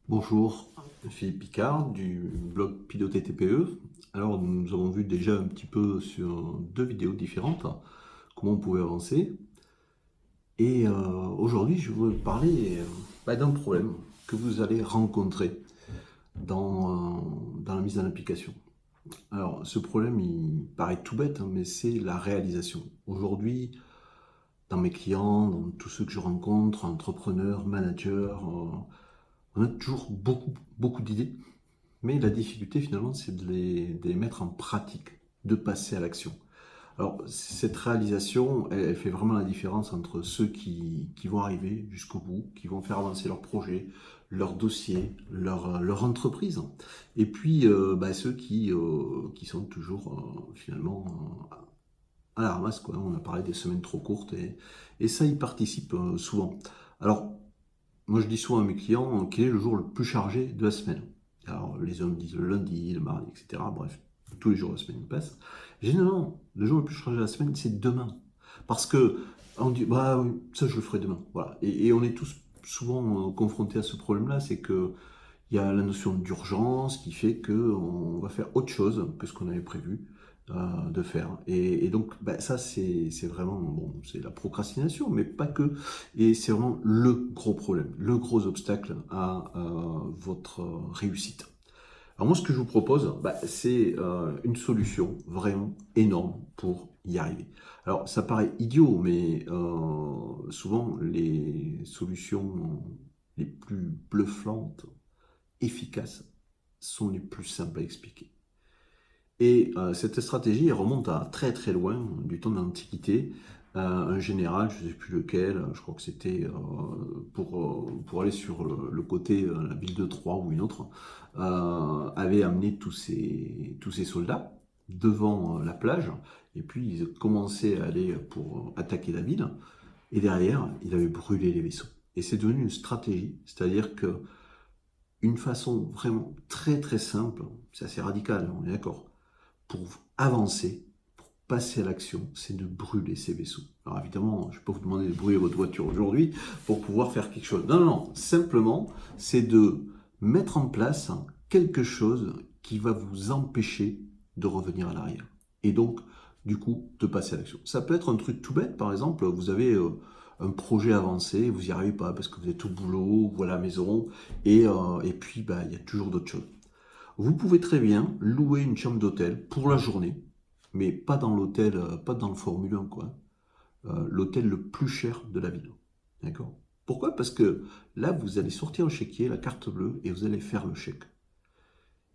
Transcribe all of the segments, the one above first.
Bonjour, Philippe Picard du blog Piloter TPE. Alors nous avons vu déjà un petit peu sur deux vidéos différentes comment on pouvait avancer. Et aujourd'hui je veux parler d'un problème que vous allez rencontrer dans la mise en application. Alors ce problème il paraît tout bête, mais c'est la réalisation. Aujourd'hui, dans mes clients, dans tous ceux que je rencontre, entrepreneurs, managers, on a toujours beaucoup d'idées. Mais la difficulté finalement, c'est de les mettre en pratique, de passer à l'action. Alors cette réalisation, elle fait vraiment la différence entre ceux qui vont arriver jusqu'au bout, qui vont faire avancer leur projet, leur dossier, leur entreprise, et puis ceux qui sont toujours finalement à la ramasse, quoi. On a parlé des semaines trop courtes, et ça, ils participent souvent. Alors, moi je dis souvent à mes clients quel est le jour le plus chargé de la semaine. Alors les hommes disent le lundi, le mardi, etc. Bref, tous les jours de la semaine passent. Généralement, le jour le plus chargé de la semaine, c'est demain. Parce que on dit, bah oui, ça je le ferai demain. Voilà. Et on est tous souvent confrontés à ce problème-là, c'est que il y a la notion d'urgence qui fait qu'on va faire autre chose que ce qu'on avait prévu de faire. Et donc, ça, c'est vraiment, bon, c'est la procrastination, mais pas que. Et c'est vraiment le gros problème, le gros obstacle à votre réussite. Alors moi, ce que je vous propose, c'est une solution vraiment énorme pour y arriver. Alors, ça paraît idiot, mais souvent, les solutions les plus bluffantes, efficaces, sont les plus simples à expliquer. Et cette stratégie elle remonte à très très loin, du temps de l'Antiquité. Un général, je ne sais plus lequel, je crois que c'était pour aller sur le côté, la ville de Troie ou une autre, avait amené tous ses soldats devant la plage, et puis ils commençaient à aller pour attaquer la ville, et derrière, il avait brûlé les vaisseaux. Et c'est devenu une stratégie, c'est-à-dire que une façon vraiment très très simple, c'est assez radical, on est d'accord, pour avancer, pour passer à l'action, c'est de brûler ces vaisseaux. Alors évidemment, je ne vais pas vous demander de brûler votre voiture aujourd'hui pour pouvoir faire quelque chose. Non, non, non. Simplement, c'est de mettre en place quelque chose qui va vous empêcher de revenir à l'arrière. Et donc, du coup, de passer à l'action. Ça peut être un truc tout bête, par exemple, vous avez un projet avancé, vous n'y arrivez pas parce que vous êtes au boulot ou à la maison, et puis il y a toujours d'autres choses. Vous pouvez très bien louer une chambre d'hôtel pour la journée, mais pas dans l'hôtel, pas dans le Formule 1, quoi. L'hôtel le plus cher de la ville. D'accord? Pourquoi? Parce que là, vous allez sortir le chéquier, la carte bleue, et vous allez faire le chèque.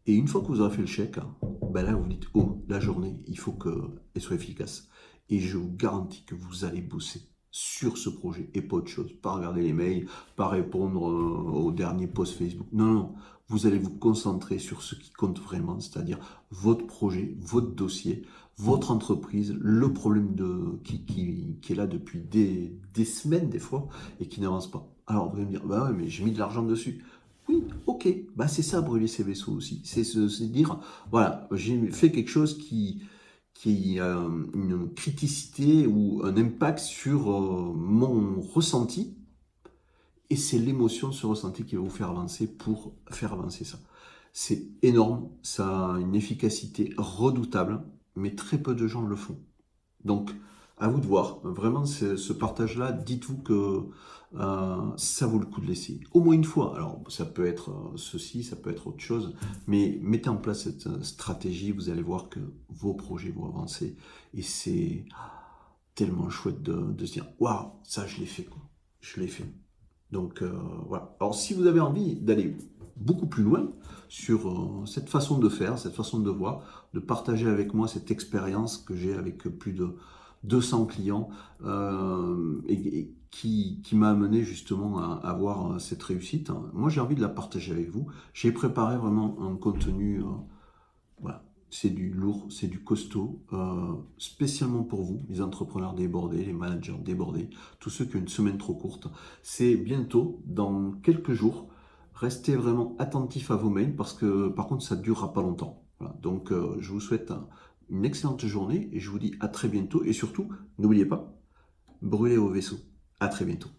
Et une fois que vous aurez fait le chèque, là, vous dites, oh, la journée, il faut qu'elle soit efficace. Et je vous garantis que vous allez bosser sur ce projet et pas autre chose. Pas regarder les mails, pas répondre au dernier post Facebook. Non, non, vous allez vous concentrer sur ce qui compte vraiment, c'est-à-dire votre projet, votre dossier, votre entreprise, le problème qui est là depuis des semaines des fois et qui n'avance pas. Alors vous allez me dire, bah ouais, mais j'ai mis de l'argent dessus. Oui, ok, c'est ça brûler ses vaisseaux aussi. C'est dire, voilà, j'ai fait quelque chose qui a une criticité ou un impact sur mon ressenti, et c'est l'émotion de ce ressenti qui va vous faire avancer pour faire avancer ça. C'est énorme, ça a une efficacité redoutable, mais très peu de gens le font. Donc, à vous de voir. Vraiment, ce partage-là, dites-vous que ça vaut le coup de l'essayer. Au moins une fois. Alors, ça peut être ceci, ça peut être autre chose, mais mettez en place cette stratégie, vous allez voir que vos projets vont avancer. Et c'est tellement chouette de se dire, waouh, ça je l'ai fait, quoi. Je l'ai fait. Donc voilà. Alors si vous avez envie d'aller beaucoup plus loin sur cette façon de faire, cette façon de voir, de partager avec moi cette expérience que j'ai avec plus de 200 clients et qui m'a amené justement à avoir cette réussite, hein. Moi j'ai envie de la partager avec vous. J'ai préparé vraiment un contenu, voilà, c'est du lourd, c'est du costaud, spécialement pour vous, les entrepreneurs débordés, les managers débordés, tous ceux qui ont une semaine trop courte. C'est bientôt, dans quelques jours. Restez vraiment attentifs à vos mails parce que par contre ça ne durera pas longtemps. Voilà. Donc je vous souhaite une excellente journée et je vous dis à très bientôt. Et surtout, n'oubliez pas, brûlez vos vaisseaux. À très bientôt.